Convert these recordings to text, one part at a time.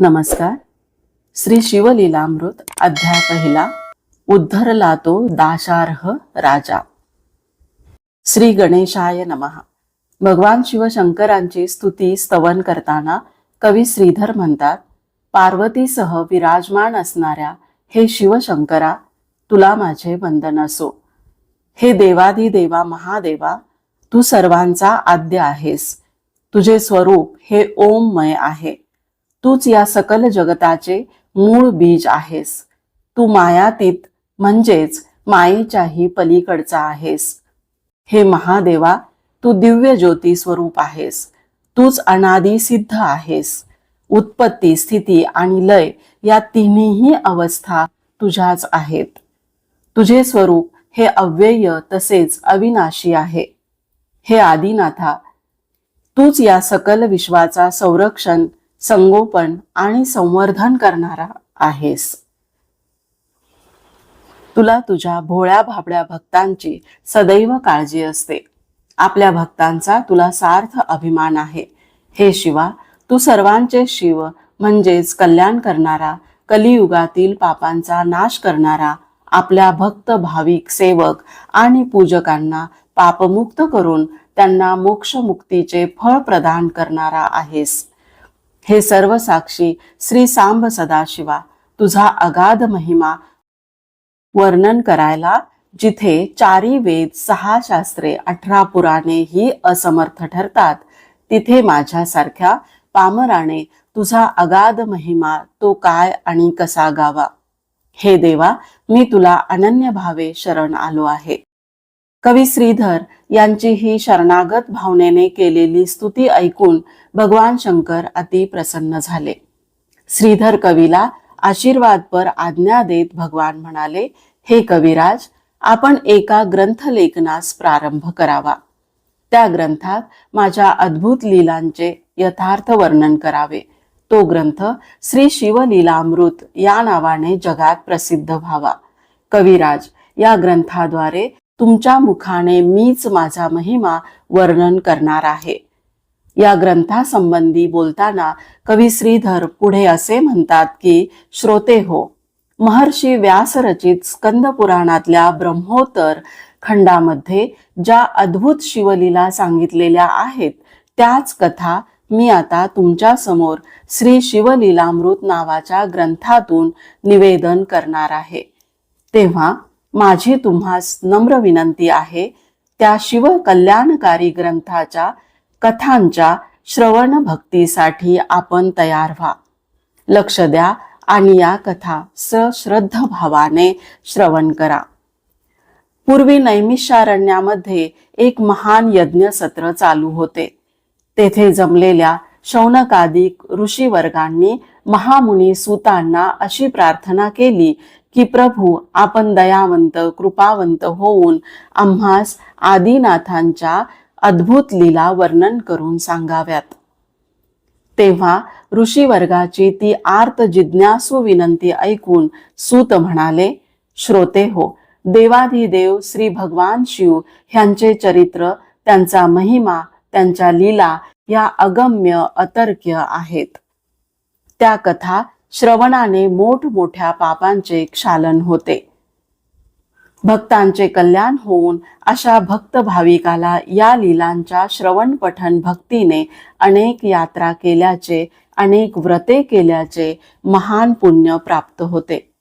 नमस्कार. श्री शिवलीलामृत अध्याय पहिला. उद्धरला तो दाशार्ह राजा. श्री गणेशाय नमः. भगवान शिवशंकरांची स्तुती स्तवन करताना कवी श्रीधर म्हणतात, पार्वतीसह विराजमान असणाऱ्या हे शिवशंकरा, तुला माझे वंदन असो. हे देवाधिदेवा महादेवा, तू सर्वांचा आद्य आहेस. तुझे स्वरूप हे ओममय आहे. तूच या सकल जगताचे मूळ बीज आहेस. तू मायातीत म्हणजेच मायेच्याही पलीकडचा आहेस. हे महादेवा, तू दिव्य ज्योती स्वरूप आहेस. तूच अनादी सिद्ध आहेस. उत्पत्ती, स्थिती आणि लय या तिन्ही अवस्था तुझ्याच आहेत. तुझे स्वरूप हे अव्यय तसेच अविनाशी आहे. हे आदिनाथा, तूच या सकल विश्वाचा संरक्षण, संगोपन आणि संवर्धन करणारा आहेस. तुला तुझ्या भोळ्या भाबड्या भक्तांची सदैव काळजी असते. आपल्या भक्तांचा तुला सार्थ अभिमान आहे. हे शिवा, तू सर्वांचे शिव म्हणजेच कल्याण करणारा, कलियुगातील पापांचा नाश करणारा, आपल्या भक्त भाविक सेवक आणि पूजकांना पापमुक्त करून त्यांना मोक्ष मुक्तीचे फळ प्रदान करणारा आहेस. हे सर्व साक्षी श्री सांब सदाशिवा, तुझा अगाध महिमा वर्णन करायला जिथे 4 वेद, 6 शास्त्रे, 18 पुराणे ही असमर्थ ठरतात, तिथे माझ्यासारख्या पामराने तुझा अगाध महिमा तो काय आणि कसा गावा. हे देवा, मी तुला अनन्य भावे शरण आलो आहे. कवी श्रीधर यांची ही शरणागत भावनेने केलेली स्तुती ऐकून भगवान शंकर अति प्रसन्न झाले. श्रीधर कवीला आशीर्वादपर आज्ञा देत भगवान म्हणाले, हे कविराज, आपण एका ग्रंथलेखनास प्रारंभ करावा. त्या ग्रंथात माझ्या अद्भुत लीलांचे यथार्थ वर्णन करावे. तो ग्रंथ श्री शिवलीलामृत या नावाने जगात प्रसिद्ध व्हावा. कविराज, या ग्रंथाद्वारे तुमच्या मुखाने मीच माझा महिमा वर्णन करणार आहे. या ग्रंथासंबंधी बोलताना कवी श्रीधर पुढे असे म्हणतात की, श्रोते हो, महर्षी व्यास रचित स्कंद पुराणातल्या ब्रह्मोत्तर खंडामध्ये ज्या अद्भुत शिवलीला सांगितलेल्या आहेत, त्याच कथा मी आता तुमच्या समोर श्री शिवलीलामृत नावाच्या ग्रंथातून निवेदन करणार आहे. तेव्हा माझी तुम्हास नम्र विनंती आहे, त्या शिवकल्याणकारी ग्रंथाच्या कथांच्या श्रवण भक्तीसाठी आपण तयार व्हा. लक्ष द्या आणि या कथा सश्रद्ध भावाने श्रवण करा. पूर्वी नैमिषारण्यामध्ये एक महान यज्ञ सत्र चालू होते. तेथे जमलेल्या शौनकादिक ऋषीवर्गांनी महामुनी सूतांना अशी प्रार्थना केली की, प्रभू, आपण दयावंत कृपावंत होऊन आम्हास आदिनाथांच्या अद्भुत लीला वर्णन करून सांगाव्यात. तेव्हा ऋषीवर्गाची ती आर्त जिज्ञासू विनंती ऐकून सूत म्हणाले, श्रोते हो, देवाधिदेव श्री भगवान शिव ह्यांचे चरित्र, त्यांचा महिमा, त्यांच्या लीला या अगम्य अतर्क्य आहेत. त्या कथा श्रवणाने मोठमोठ्या पापांचे क्षालन होते. भक्तांचे कल्याण होऊन अशा भक्त भाविकाला या लीलांच्या श्रवण पठन भक्तीने अनेक यात्रा केल्याचे, अनेक व्रते केल्याचे महान पुण्य प्राप्त होते.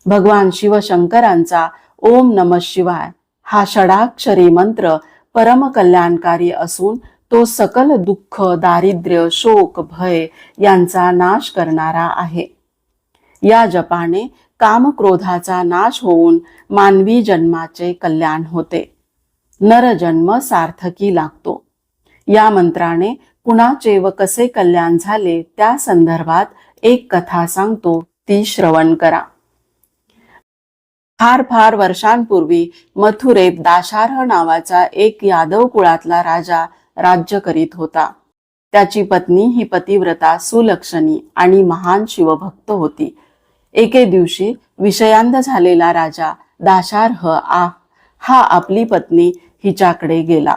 भगवान शिवशंकरांचा ओम नमः शिवाय हा षडाक्षरी मंत्र परम कल्याणकारी असून तो सकल दुःख, दारिद्र्य, शोक, भय यांचा नाश करणारा आहे. या जपाने कामक्रोधाचा नाश होऊन मानवी जन्माचे कल्याण होते. नरजन्म सार्थकी लागतो. या मंत्राने कुणाचे व कसे कल्याण झाले त्या संदर्भात एक कथा सांगतो, ती श्रवण करा. फार वर्षांपूर्वी मथुरेत दाशार्ह नावाचा एक यादव कुळातला राजा राज्य करीत होता. त्याची पत्नी ही पतिव्रता, सुलक्षणी आणि महान शिवभक्त होती. एके दिवशी विषयांध झालेला राजा दाशार्ह हा आपली पत्नी हिच्याकडे गेला.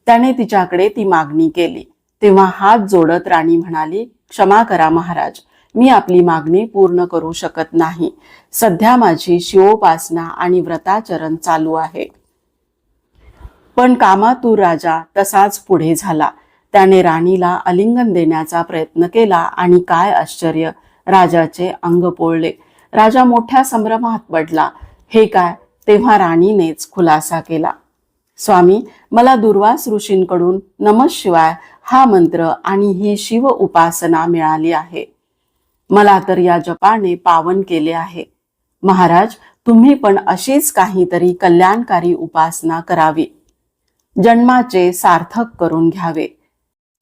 त्याने तिच्याकडे ती मागणी केली. तेव्हा हात जोडत राणी म्हणाली, क्षमा करा महाराज, मी आपली मागणी पूर्ण करू शकत नाही. सध्या माझी शिवोपासना आणि व्रताचरण चालू आहे. पण कामातूर राजा तसाच पुढे झाला. त्याने राणीला आलिंगन देण्याचा प्रयत्न केला आणि काय आश्चर्य, राजाचे अंग पोळले. राजा मोठ्या संभ्रमात पडला. हे काय? तेव्हा राणीनेच खुलासा केला. स्वामी, मला दुर्वास ऋषींकडून नमः शिवाय हा मंत्र आणि ही शिव उपासना मिळाली आहे. मला तर या जपाने पावन केले आहे. महाराज, तुम्ही पण अशीच काहीतरी कल्याणकारी उपासना करावी, जन्माचे सार्थक करून घ्यावे.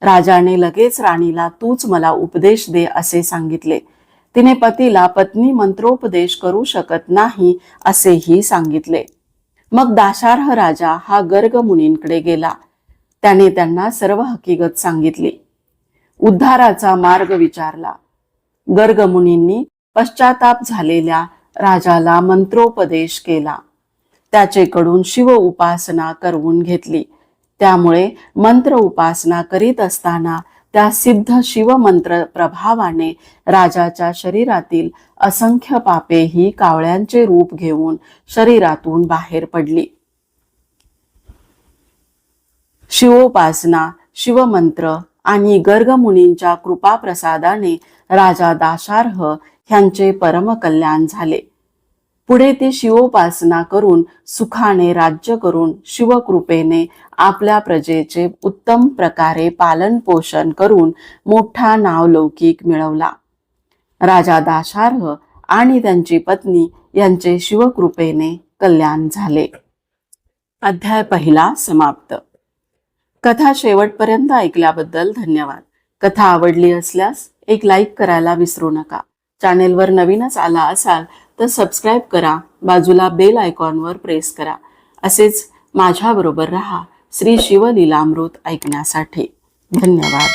राजाने लगेच राणीला तूच मला उपदेश दे असे सांगितले. तिने पतीला पत्नी मंत्रोपदेश करू शकत नाही असेही सांगितले. मग दाशार्ह राजा हा गर्ग मुनींकडे गेला. त्याने त्यांना सर्व हकीकत सांगितली. उद्धाराचा मार्ग विचारला. गर्ग मुनींनी पश्चाताप झालेल्या राजाला मंत्रोपदेश केला. त्याचेकडून शिव उपासना करवून घेतली. त्यामुळे मंत्र उपासना करीत असताना त्या सिद्ध शिव मंत्र प्रभावाने राजाच्या शरीरातील असंख्य पापे ही कावळ्यांचे रूप घेऊन शरीरातून बाहेर पडली. शिवोपासना, शिवमंत्र आणि गर्ग मुनींच्या कृपा प्रसादाने राजा दाशार्ह ह्यांचे परम कल्याण झाले. पुढे ते शिवोपासना करून सुखाने राज्य करून शिवकृपेने आपल्या प्रजेचे उत्तम प्रकारे पालन पोषण करून मोठा नावलौकिक मिळवला. राजा दाशार्ह आणि त्यांची पत्नी यांचे शिवकृपेने कल्याण झाले. अध्याय 1 समाप्त. कथा शेवटपर्यंत ऐकल्याबद्दल धन्यवाद. कथा आवडली असल्यास एक लाईक करायला विसरू नका. चॅनेलवर नवीनच आला असाल तर सबस्क्राईब करा, बाजूला बेल आयकॉनवर प्रेस करा. असेच माझ्याबरोबर रहा श्री शिवलीलामृत ऐकण्यासाठी. धन्यवाद.